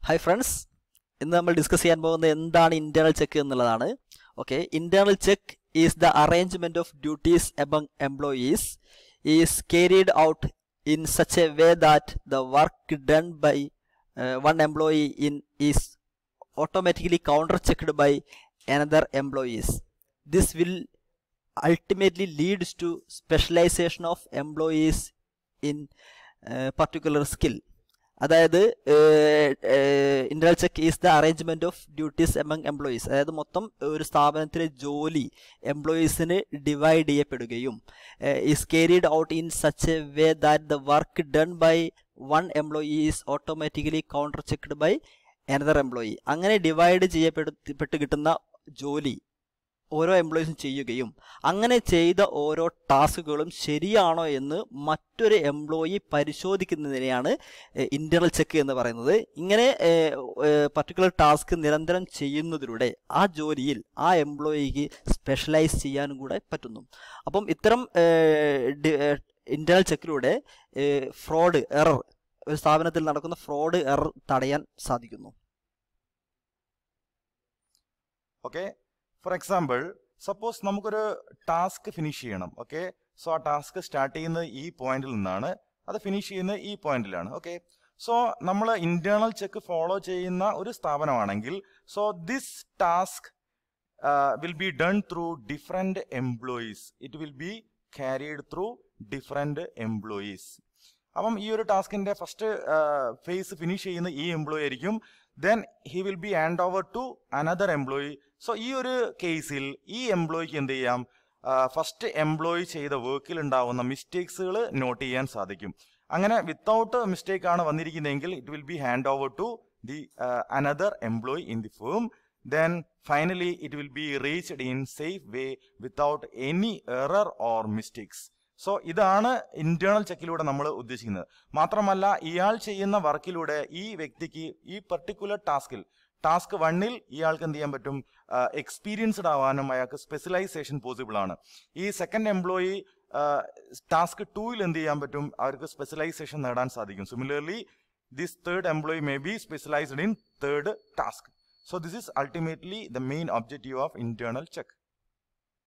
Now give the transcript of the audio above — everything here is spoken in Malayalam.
Hi friends, in the discuss internal check. Okay, internal check is the arrangement of duties among employees is carried out in such a way that the work done by one employee is automatically counter-checked by another employees. This will ultimately leads to specialization of employees in particular skill. അതായത് internal check is the arrangement of duties among employees. അതായത് മൊത്തം ഒരു സ്ഥാപനത്തിലെ ജോലി എംപ്ലോയീസിന് ഡിവൈഡ് ചെയ്യപ്പെടുകയും is carried out in such a way that the work done by one employee is automatically counter checked by another employee. അങ്ങനെ ഡിവൈഡ് ചെയ്യപ്പെട്ട് കിട്ടുന്ന ജോലി ഓരോ എംപ്ലോയീസും ചെയ്യുകയും അങ്ങനെ ചെയ്ത ഓരോ ടാസ്കുകളും ശരിയാണോ എന്ന് മറ്റൊരു എംപ്ലോയി പരിശോധിക്കുന്നതിനെയാണ് ഇന്റർണൽ ചെക്ക് എന്ന് പറയുന്നത്. ഇങ്ങനെ പർട്ടിക്കുലർ ടാസ്ക് നിരന്തരം ചെയ്യുന്നതിലൂടെ ആ ജോലിയിൽ ആ എംപ്ലോയിക്ക് സ്പെഷ്യലൈസ് ചെയ്യാനും കൂടെ പറ്റുന്നു. അപ്പം ഇത്തരം ഇന്റർണൽ ചെക്കിലൂടെ ഫ്രോഡ് എറർ, ഒരു സ്ഥാപനത്തിൽ നടക്കുന്ന ഫ്രോഡ് എറർ തടയാൻ സാധിക്കുന്നു. ഓക്കെ, ഫോർ എക്സാമ്പിൾ സപ്പോസ് നമുക്കൊരു ടാസ്ക് ഫിനിഷ് ചെയ്യണം. ഓക്കെ, സോ ആ ടാസ്ക് സ്റ്റാർട്ട് ചെയ്യുന്നത് ഈ പോയിന്റിൽ നിന്നാണ്, അത് ഫിനിഷ് ചെയ്യുന്നത് ഈ പോയിന്റിലാണ്. ഓക്കെ, സോ നമ്മൾ ഇന്റേണൽ ചെക്ക് ഫോളോ ചെയ്യുന്ന ഒരു സ്ഥാപനമാണെങ്കിൽ so this task will be done through different employees. It will be carried through different employees. അപ്പം ഈ ഒരു ടാസ്കിന്റെ ഫസ്റ്റ് ഫേസ് ഫിനിഷ് ചെയ്യുന്ന ഈ എംപ്ലോയി ആയിരിക്കും. then he will be hand over to another employee. So ഈ ഒരു കേസിൽ ഈ എംപ്ലോയിക്ക് എന്ത് ചെയ്യാം, ഫസ്റ്റ് എംപ്ലോയി ചെയ്ത വർക്കിൽ ഉണ്ടാവുന്ന മിസ്റ്റേക്സുകൾ നോട്ട് ചെയ്യാൻ സാധിക്കും. അങ്ങനെ വിത്തൗട്ട് മിസ്റ്റേക്ക് ആണ് വന്നിരിക്കുന്നതെങ്കിൽ it will be hand over to the another employee in the firm. then finally it will be reached in safe way without any error or mistakes. So ഇതാണ് ഇന്റേണൽ ചെക്കിലൂടെ നമ്മൾ ഉദ്ദേശിക്കുന്നത്. മാത്രമല്ല ഇയാൾ ചെയ്യുന്ന വർക്കിലൂടെ ഈ വ്യക്തിക്ക് ഈ പർട്ടിക്കുലർ ടാസ്ക് 1ൽ ഇയാൾക്ക് എന്ത് ചെയ്യാൻ പറ്റും, എക്സ്പീരിയൻസ്ഡ് ആവാനും അയാൾക്ക് സ്പെഷ്യലൈസേഷൻ പോസിബിൾ ആണ്. ഈ സെക്കൻഡ് എംപ്ലോയി ടാസ്ക് 2ൽ എന്ത് ചെയ്യാൻ പറ്റും, അവർക്ക് സ്പെഷ്യലൈസേഷൻ നേടാൻ സാധിക്കും. Similarly this third employee may be specialised in third task. So this is ultimately the main objective of internal check.